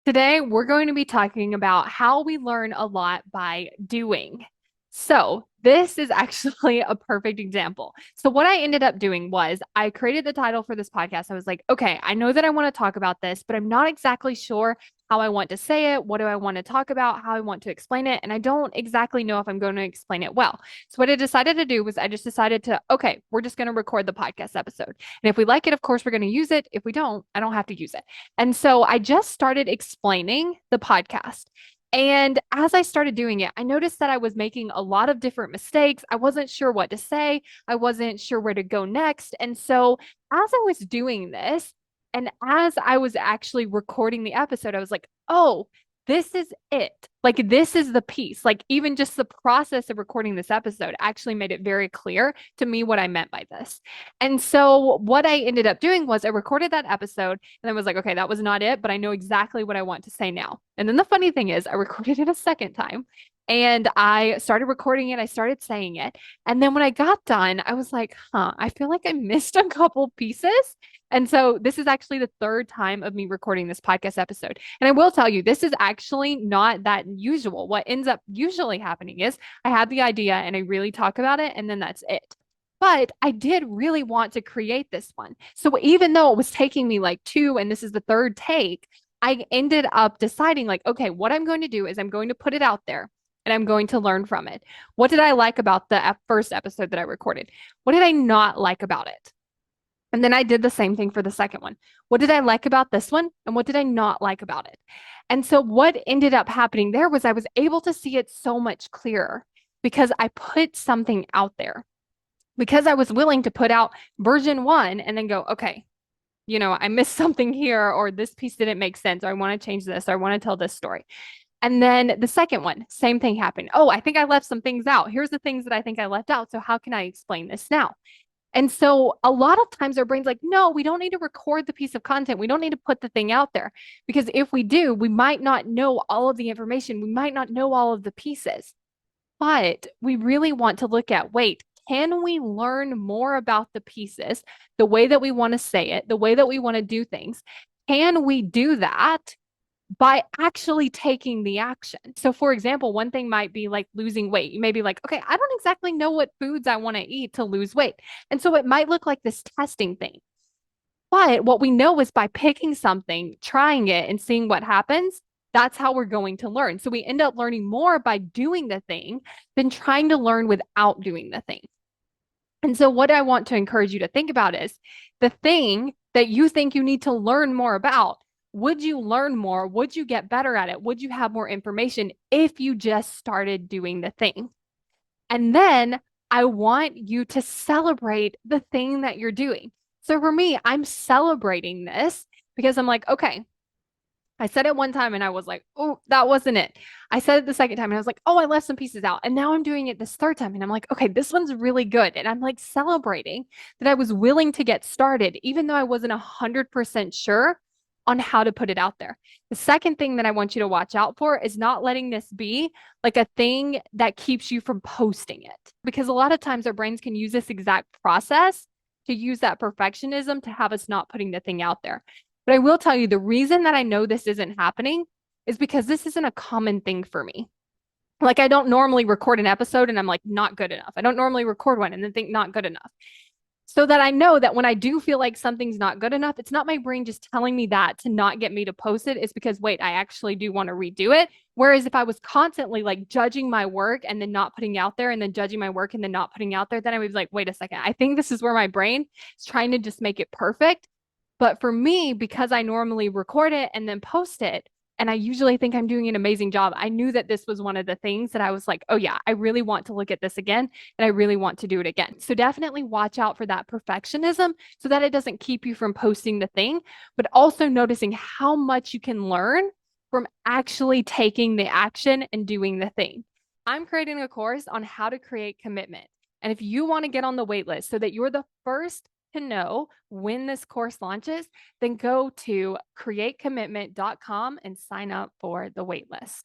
Today, we're going to be talking about how we learn a lot by doing. So, this is actually a perfect example. So, what I ended up doing was I created the title for this podcast. I was like, okay, I know that I want to talk about this, but I'm not exactly sure how I want to say it. What do I want to talk about? How I want to explain it. And I don't exactly know if I'm going to explain it well. So, what I decided to do was I just decided to, okay, we're just going to record the podcast episode. And if we like it, of course, we're going to use it. If we don't, I don't have to use it. And so I just started explaining the podcast. And as I started doing it, I noticed that I was making a lot of different mistakes. I wasn't sure what to say. I wasn't sure where to go next. And so as I was doing this, and as I was actually recording the episode, I was like, oh, this is it. Like, this is the piece. Like, even just the process of recording this episode actually made it very clear to me what I meant by this. And so, what I ended up doing was I recorded that episode and I was like, okay, that was not it, but I know exactly what I want to say now. And then the funny thing is, I recorded it a second time and I started recording it. I started saying it. And then when I got done, I was like, I feel like I missed a couple pieces. And so this is actually the third time of me recording this podcast episode. And I will tell you, this is actually not that usual. What ends up usually happening is I have the idea and I really talk about it, and then that's it. But I did really want to create this one. So even though it was taking me like two, and this is the third take, I ended up deciding, like, okay, what I'm going to do is I'm going to put it out there and I'm going to learn from it. What did I like about the first episode that I recorded? What did I not like about it? And then I did the same thing for the second one. What did I like about this one? And what did I not like about it? And so what ended up happening there was I was able to see it so much clearer because I put something out there, because I was willing to put out version one and then go, okay, I missed something here, or this piece didn't make sense, or I want to change this, or I want to tell this story. And then the second one, same thing happened. Oh, I think I left some things out. Here's the things that I think I left out. So how can I explain this now? And so a lot of times our brain's like, no, we don't need to record the piece of content. We don't need to put the thing out there because if we do, we might not know all of the information. We might not know all of the pieces. But we really want to look at, wait, can we learn more about the pieces, the way that we want to say it, the way that we want to do things? Can we do that by actually taking the action? So, for example, one thing might be like losing weight. You may be like, okay, I don't exactly know what foods I want to eat to lose weight. And so it might look like this testing thing. But what we know is by picking something, trying it, and seeing what happens, that's how we're going to learn. So we end up learning more by doing the thing than trying to learn without doing the thing. And so, what I want to encourage you to think about is the thing that you think you need to learn more about. Would you learn more? Would you get better at it? Would you have more information if you just started doing the thing? And then I want you to celebrate the thing that you're doing. So for me, I'm celebrating this because I'm like, okay, I said it one time and I was like, oh, that wasn't it. I said it the second time and I was like, oh, I left some pieces out. And now I'm doing it this third time and I'm like, okay, this one's really good. And I'm like celebrating that I was willing to get started, even though I wasn't 100% sure on how to put it out there. The second thing that I want you to watch out for is not letting this be like a thing that keeps you from posting it. Because a lot of times our brains can use this exact process to use that perfectionism to have us not putting the thing out there. But I will tell you the reason that I know this isn't happening is because this isn't a common thing for me. Like, I don't normally record an episode and I'm like, not good enough. I don't normally record one and then think not good enough. So that I know that when I do feel like something's not good enough, it's not my brain just telling me that to not get me to post it. It's because, wait, I actually do want to redo it. Whereas if I was constantly like judging my work and then not putting out there and then judging my work and then not putting out there, then I would be like, wait a second. I think this is where my brain is trying to just make it perfect. But for me, because I normally record it and then post it, and I usually think I'm doing an amazing job, I knew that this was one of the things that I was like, oh, yeah, I really want to look at this again and I really want to do it again. So definitely watch out for that perfectionism so that it doesn't keep you from posting the thing, but also noticing how much you can learn from actually taking the action and doing the thing. I'm creating a course on how to create commitment. And if you want to get on the wait list so that you're the first to know when this course launches, then go to createcommitment.com and sign up for the waitlist.